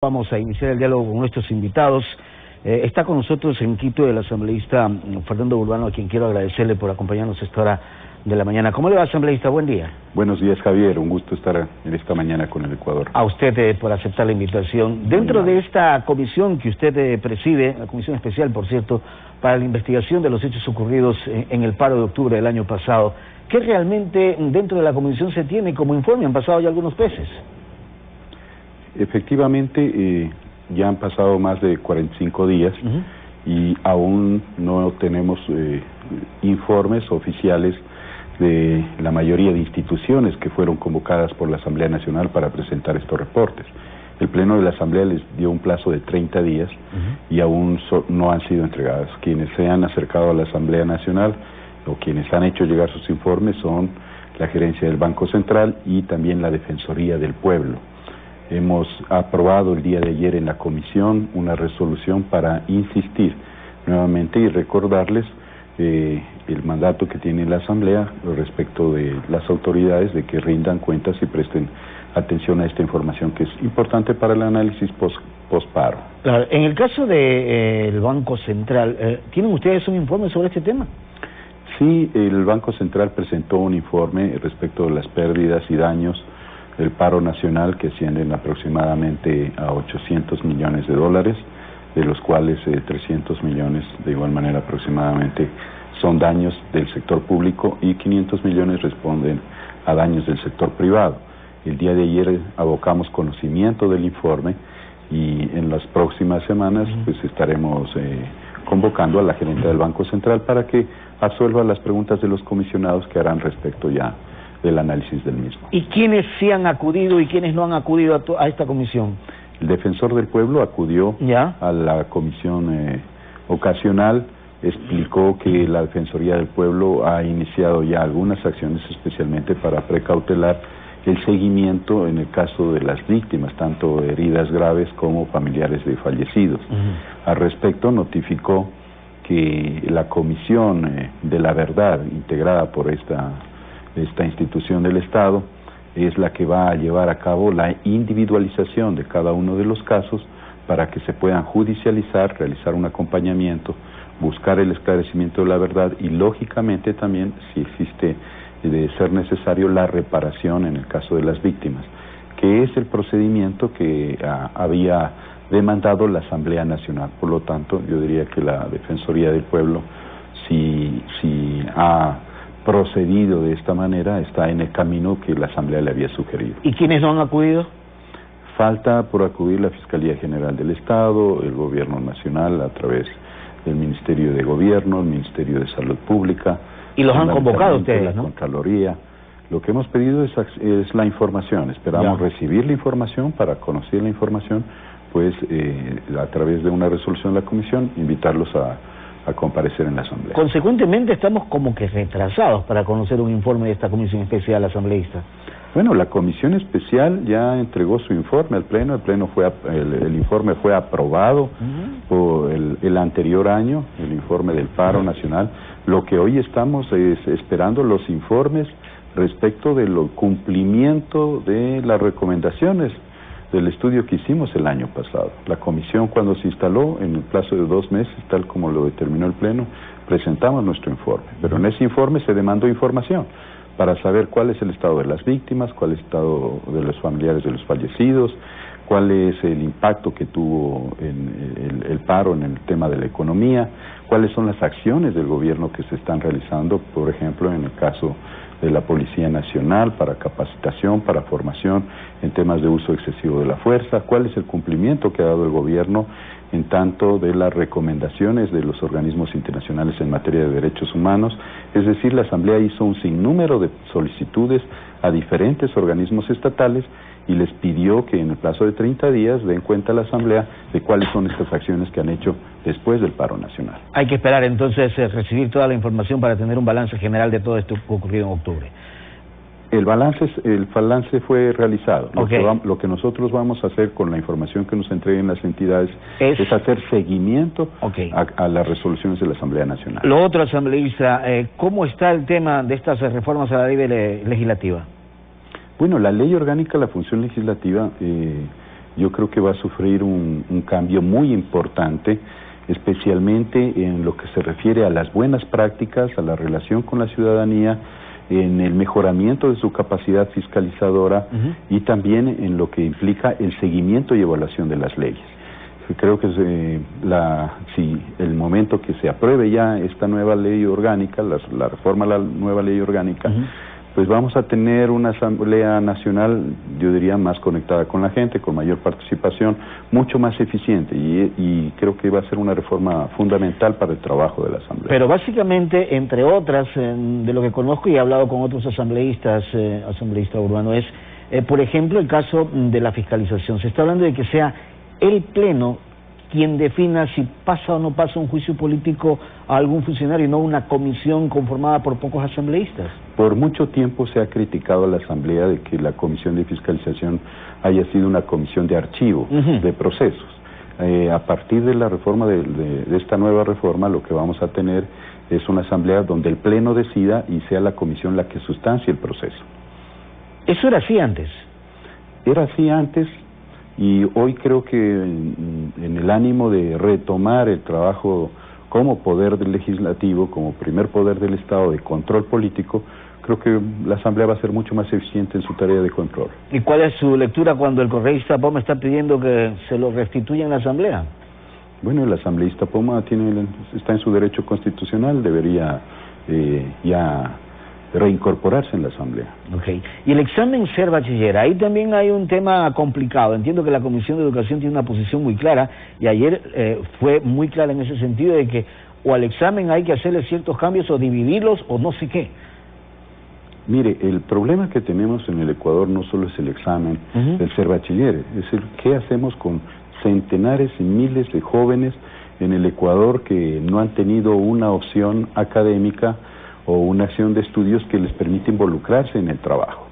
Vamos a iniciar el diálogo con nuestros invitados. Está con nosotros en Quito el asambleísta Fernando Urbano, a quien quiero agradecerle por acompañarnos a esta hora de la mañana. ¿Cómo le va, asambleísta? Buen día. Buenos días, Javier. Un gusto estar en esta mañana con el Ecuador. A usted por aceptar la invitación. Dentro de esta comisión que usted preside, la comisión especial, por cierto, para la investigación de los hechos ocurridos en el paro de octubre del año pasado, ¿qué realmente dentro de la comisión se tiene como informe? Han pasado ya algunos meses. Efectivamente, ya han pasado más de 45 días y aún no tenemos informes oficiales de la mayoría de instituciones que fueron convocadas por la Asamblea Nacional para presentar estos reportes. El Pleno de la Asamblea les dio un plazo de 30 días y aún no han sido entregadas. Quienes se han acercado a la Asamblea Nacional o quienes han hecho llegar sus informes son la Gerencia del Banco Central y también la Defensoría del Pueblo. Hemos aprobado el día de ayer en la comisión una resolución para insistir nuevamente y recordarles el mandato que tiene la Asamblea respecto de las autoridades de que rindan cuentas y presten atención a esta información que es importante para el análisis post-paro. Claro, en el caso del Banco Central, ¿tienen ustedes un informe sobre este tema? Sí, el Banco Central presentó un informe respecto de las pérdidas y daños del paro nacional que ascienden aproximadamente a 800 millones de dólares, de los cuales 300 millones de igual manera aproximadamente son daños del sector público y 500 millones responden a daños del sector privado. El día de ayer abocamos conocimiento del informe y en las próximas semanas pues estaremos convocando a la gerente del Banco Central para que absuelva las preguntas de los comisionados que harán respecto ya del análisis del mismo. ¿Y quiénes sí han acudido y quiénes no han acudido a esta comisión? El defensor del pueblo acudió a la comisión ocasional, explicó que la Defensoría del Pueblo ha iniciado ya algunas acciones especialmente para precautelar el seguimiento en el caso de las víctimas, tanto heridas graves como familiares de fallecidos. Al respecto notificó que la comisión de la verdad integrada por esta institución del Estado es la que va a llevar a cabo la individualización de cada uno de los casos para que se puedan judicializar, realizar un acompañamiento, buscar el esclarecimiento de la verdad y lógicamente también, si existe de ser necesario, la reparación en el caso de las víctimas, que es el procedimiento que había demandado la Asamblea Nacional. Por lo tanto, yo diría que la Defensoría del Pueblo, si ha procedido de esta manera, está en el camino que la Asamblea le había sugerido. ¿Y quiénes no han acudido? Falta por acudir la Fiscalía General del Estado, el Gobierno Nacional a través del Ministerio de Gobierno, el Ministerio de Salud Pública. ¿Y los han convocado ustedes, no? La Contraloría. Lo que hemos pedido es la información. Esperamos recibir la información para conocer la información, pues a través de una resolución de la comisión, invitarlos a comparecer en la Asamblea. Consecuentemente estamos como que retrasados para conocer un informe de esta comisión especial asambleísta. Bueno, la comisión especial ya entregó su informe al Pleno, el informe fue aprobado por el anterior año, el informe del paro nacional. Lo que hoy estamos es esperando los informes respecto del cumplimiento de las recomendaciones del estudio que hicimos el año pasado. La comisión, cuando se instaló, en el plazo de 2 meses, tal como lo determinó el Pleno, presentamos nuestro informe. Pero en ese informe se demandó información para saber cuál es el estado de las víctimas, cuál es el estado de los familiares de los fallecidos, cuál es el impacto que tuvo el paro en el tema de la economía, cuáles son las acciones del gobierno que se están realizando, por ejemplo, en el caso de la Policía Nacional para capacitación, para formación en temas de uso excesivo de la fuerza, cuál es el cumplimiento que ha dado el gobierno en tanto de las recomendaciones de los organismos internacionales en materia de derechos humanos. Es decir, la Asamblea hizo un sinnúmero de solicitudes a diferentes organismos estatales y les pidió que en el plazo de 30 días den cuenta a la Asamblea de cuáles son estas acciones que han hecho después del paro nacional. Hay que esperar entonces recibir toda la información para tener un balance general de todo esto ocurrido en octubre. El balance fue realizado. Lo que nosotros vamos a hacer con la información que nos entreguen las entidades es hacer seguimiento a las resoluciones de la Asamblea Nacional. Lo otro, asambleísta, ¿cómo está el tema de estas reformas a la ley legislativa? Bueno, la Ley Orgánica de la Función Legislativa yo creo que va a sufrir un cambio muy importante, especialmente en lo que se refiere a las buenas prácticas, a la relación con la ciudadanía, en el mejoramiento de su capacidad fiscalizadora y también en lo que implica el seguimiento y evaluación de las leyes. Creo que si el momento que se apruebe ya esta nueva ley orgánica, la reforma a la nueva ley orgánica, pues vamos a tener una Asamblea Nacional, yo diría, más conectada con la gente, con mayor participación, mucho más eficiente, y creo que va a ser una reforma fundamental para el trabajo de la Asamblea. Pero básicamente, entre otras, de lo que conozco y he hablado con otros asambleístas urbanos, es, por ejemplo, el caso de la fiscalización. Se está hablando de que sea el Pleno quien defina si pasa o no pasa un juicio político a algún funcionario y no una comisión conformada por pocos asambleístas. Por mucho tiempo se ha criticado a la Asamblea de que la Comisión de Fiscalización haya sido una comisión de archivo, de procesos. A partir de la reforma, de esta nueva reforma, lo que vamos a tener es una Asamblea donde el Pleno decida y sea la comisión la que sustancie el proceso. ¿Eso era así antes? Era así antes. Y hoy creo que en el ánimo de retomar el trabajo como poder legislativo, como primer poder del Estado de control político, creo que la Asamblea va a ser mucho más eficiente en su tarea de control. ¿Y cuál es su lectura cuando el correísta Poma está pidiendo que se lo restituya en la Asamblea? Bueno, el asambleísta Poma está en su derecho constitucional, debería ya reincorporarse en la Asamblea. Okay. Y el examen ser bachiller, ahí también hay un tema complicado. Entiendo que la Comisión de Educación tiene una posición muy clara, y ayer fue muy clara en ese sentido de que o al examen hay que hacerle ciertos cambios o dividirlos o no sé qué. Mire, el problema que tenemos en el Ecuador no solo es el examen del ser bachiller, es el qué hacemos con centenares y miles de jóvenes en el Ecuador que no han tenido una opción académica o una acción de estudios que les permite involucrarse en el trabajo.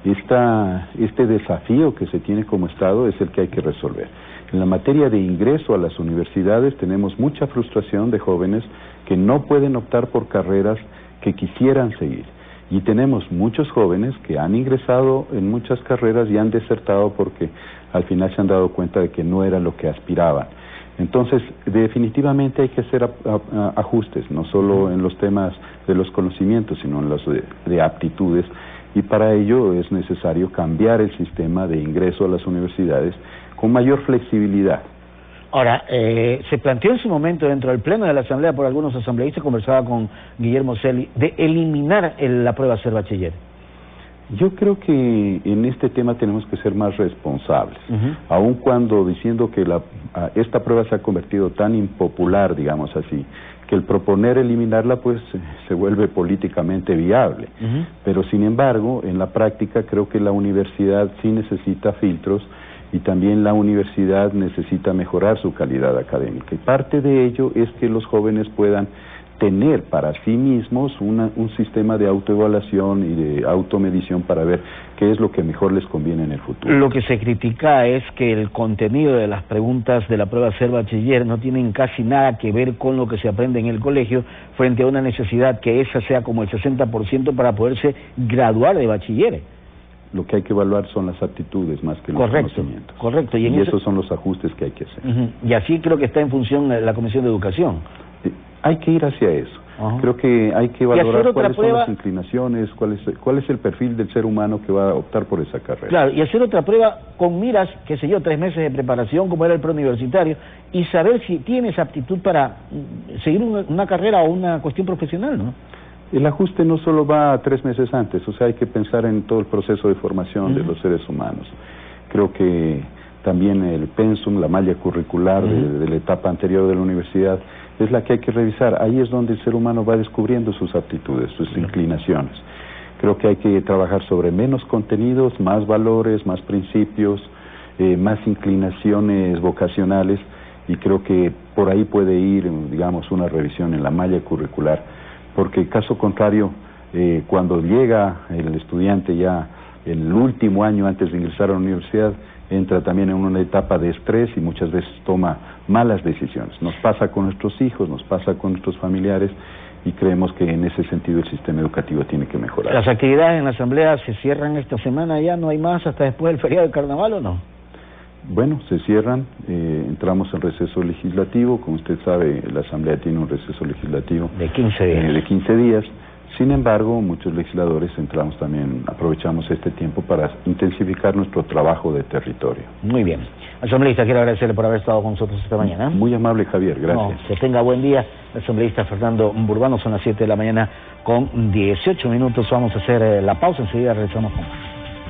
Este desafío que se tiene como Estado es el que hay que resolver. En la materia de ingreso a las universidades tenemos mucha frustración de jóvenes que no pueden optar por carreras que quisieran seguir. Y tenemos muchos jóvenes que han ingresado en muchas carreras y han desertado porque al final se han dado cuenta de que no era lo que aspiraban. Entonces, definitivamente hay que hacer ajustes, no solo en los temas de los conocimientos, sino en los de aptitudes, y para ello es necesario cambiar el sistema de ingreso a las universidades con mayor flexibilidad. Ahora, se planteó en su momento dentro del Pleno de la Asamblea por algunos asambleístas, conversaba con Guillermo Celi, de eliminar la prueba ser bachiller. Yo creo que en este tema tenemos que ser más responsables, aun cuando diciendo que esta prueba se ha convertido tan impopular, digamos así, que el proponer eliminarla pues se vuelve políticamente viable. Pero sin embargo, en la práctica creo que la universidad sí necesita filtros y también la universidad necesita mejorar su calidad académica. Y parte de ello es que los jóvenes puedan tener para sí mismos un sistema de autoevaluación y de automedición para ver qué es lo que mejor les conviene en el futuro. Lo que se critica es que el contenido de las preguntas de la prueba ser bachiller no tienen casi nada que ver con lo que se aprende en el colegio, frente a una necesidad que esa sea como el 60% para poderse graduar de bachilleres. Lo que hay que evaluar son las aptitudes más que los conocimientos. Correcto. Y esos son los ajustes que hay que hacer. Y así creo que está en función la Comisión de Educación. Hay que ir hacia eso. Creo que hay que valorar cuáles son las inclinaciones, cuál es el perfil del ser humano que va a optar por esa carrera. Claro, y hacer otra prueba con miras, qué sé yo, 3 meses de preparación, como era el preuniversitario, y saber si tienes aptitud para seguir una carrera o una cuestión profesional, ¿no? El ajuste no solo va a 3 meses antes, o sea, hay que pensar en todo el proceso de formación de los seres humanos. Creo que también el pensum, la malla curricular de la etapa anterior de la universidad, es la que hay que revisar. Ahí es donde el ser humano va descubriendo sus aptitudes, sus inclinaciones. Creo que hay que trabajar sobre menos contenidos, más valores, más principios, más inclinaciones vocacionales, y creo que por ahí puede ir, digamos, una revisión en la malla curricular, porque caso contrario, cuando llega el estudiante ya el último año antes de ingresar a la universidad, entra también en una etapa de estrés y muchas veces toma malas decisiones. Nos pasa con nuestros hijos, nos pasa con nuestros familiares, y creemos que en ese sentido el sistema educativo tiene que mejorar. ¿Las actividades en la Asamblea se cierran esta semana ya? ¿No hay más hasta después del feriado de Carnaval o no? bueno, se cierran, entramos en receso legislativo. Como usted sabe, la Asamblea tiene un receso legislativo de 15 días. De 15 días. Sin embargo, muchos legisladores aprovechamos este tiempo para intensificar nuestro trabajo de territorio. Muy bien. Asambleísta, quiero agradecerle por haber estado con nosotros esta mañana. Muy amable, Javier, gracias. No, que tenga buen día. El asambleísta Fernando Burbano, son las 7 de la mañana con 18 minutos. Vamos a hacer la pausa, enseguida regresamos con más.